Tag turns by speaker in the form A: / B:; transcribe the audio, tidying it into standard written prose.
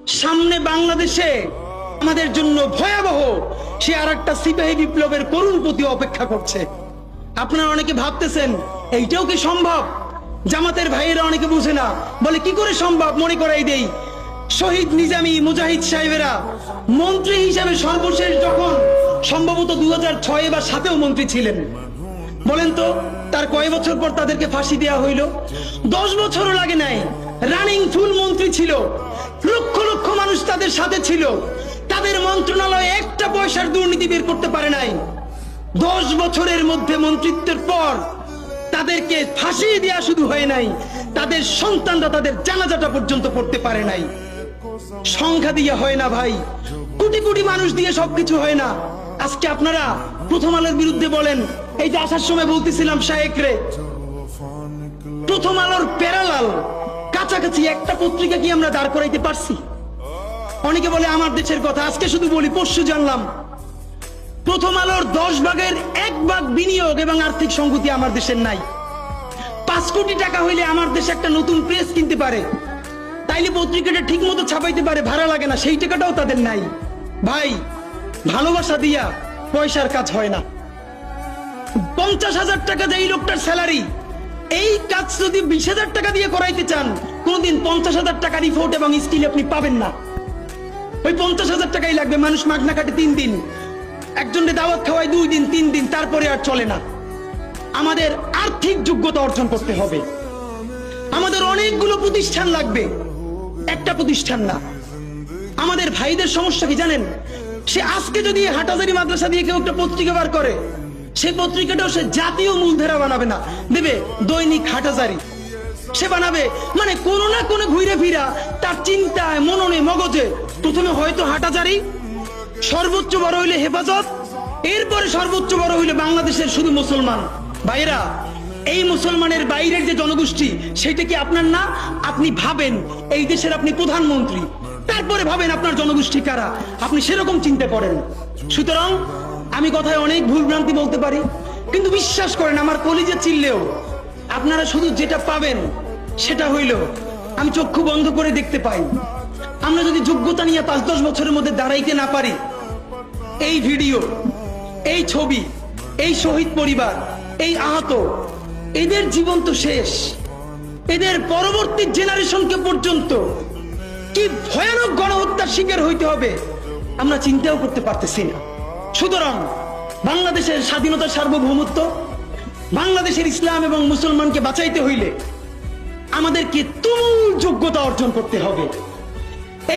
A: সামনে বাংলাদেশে আমাদের জন্য ভয়াবহ সে আরেকটা সিপাহী বিপ্লবের করুণ প্রতি অপেক্ষা করছে। আপনারা অনেকে ভাবতেছেন এইটাও কি সম্ভব? জামাতের ভাইয়েরা অনেকে বুঝে না, বলে কি করে সম্ভব? মনে করাই দেই, শহীদ নিজামী মুজাহিদ সাহেবেরা মন্ত্রী হিসাবে সর্বশেষ যখন সম্ভবত 2006 বা 2007 মন্ত্রী ছিলেন, বলেন তো তার কয় বছর পর তাদেরকে ফাঁসি দেওয়া হইল? 10 বছরও লাগে নাই। রানিং ফুল মন্ত্রী ছিল, লক্ষ লক্ষ মানুষ তাদের সাথে ছিল, তাদের মন্ত্রণালয়ে একটা পয়সার দুর্নীতি বের করতে পারে নাই। 10 বছরের মধ্যে মন্ত্রিত্বের পর তাদেরকে ফাঁসি দেওয়া শুধু হয় নাই, তাদের সন্তানরা তাদের জানাজাটা পর্যন্ত পড়তে পারে নাই। সংখ্যা দিয়ে হয় না ভাই, কোটি কোটি মানুষ দিয়ে সবকিছু হয় না। আজকে আপনারা প্রথম আলোর বিরুদ্ধে বলেন, এই যে আসার সময় বলতেছিলাম শায়েকরে, প্রথম আলোর প্যারালাল কাছাকাছি একটা পত্রিকা কি আমরা দাঁড় করাইতে পারছি? অনেকে বলে আমার দেশের কথা, আজকে শুধু বলি, পরশু জানলাম প্রথম আলোর 10 ভাগের 1 ভাগ বিনিয়োগ এবং আর্থিক সংগতি আমার দেশের নাই। 5 কোটি টাকা হইলে আমার দেশে একটা নতুন প্রেস কিনতে পারে, তাইলে পত্রিকাটা ঠিক মতো ছাপাইতে পারে, ভাড়া লাগে না, সেই টাকাটাও তাদের নাই। ভাই, ভালোবাসা দিয়া পয়সার কাজ হয় না। 50,000 টাকা যে এই লোকটার স্যালারি, এই কাজ যদি 20,000 টাকা দিয়ে করাইতে চান, কোনদিন 50,000 টাকা রিপোর্ট এবং স্কিল আপনি পাবেন না। ওই 50,000 টাকাই লাগবে। মানুষ মাগনা কাটে 3 দিন, একজনকে দাওয়াত খাওয়ায় 2 দিন 3 দিন, তারপরে আর চলে না। আমাদের আর্থিক যোগ্যতা অর্জন করতে হবে। আমাদের অনেকগুলো প্রতিষ্ঠান লাগবে, একটা প্রতিষ্ঠান না। আমাদের ভাইদের সমস্যা কি জানেন? সে আজকে যদি হাটাজারি মাদ্রাসা দিয়ে কেউ একটা পত্রিকা বার করে, সেই পত্রিকাটাও সে জাতীয় মূলধারা বানাবে না, দেবে দৈনিক হাটাজারি সে বানাবে। মানে কোনো না কোনো ঘুরে ফিরা তার চিন্তায়, মননে, মগজে প্রথমে হয়তো হাটাজারি, সর্বোচ্চ বড় হইলে হেফাজত, এরপরে সর্বোচ্চ বড় হইলে বাংলাদেশের শুধু মুসলমান। ভাইরা, এই মুসলমানের বাইরের যে জনগোষ্ঠী, সেটা কি আপনার না? আপনি ভাবেন এই দেশের আপনি প্রধানমন্ত্রী, তারপরে ভাবেন আপনার জনগোষ্ঠী কারা, আপনি সেরকম চিন্তা করেন। সুতরাং আমি কথায় অনেক ভুল ভ্রান্তি বলতে পারি, কিন্তু বিশ্বাস করেন আমার কলিজা চিল্লেও আপনারা শুধু যেটা পাবেন সেটা হইল আমি চক্ষু বন্ধ করে দেখতে পাই। আমরা যদি যোগ্যতা নিয়ে 5-10 বছরের মধ্যে দাঁড়াইতে না পারি, এই ভিডিও, এই ছবি, এই শহীদ পরিবার, এই আহত, এদের জীবন তো শেষ। এদের পরবর্তী জেনারেশনকে পর্যন্ত কি ভয়ানক গণহত্যার শিকার হইতে হবে আমরা চিন্তাও করতে পারতেছি না। সুতরাং বাংলাদেশের স্বাধীনতার সার্বভৌমত্ব, বাংলাদেশের ইসলাম এবং মুসলমানকে বাঁচাইতে হইলে আমাদেরকে তুমুল যোগ্যতা অর্জন করতে হবে।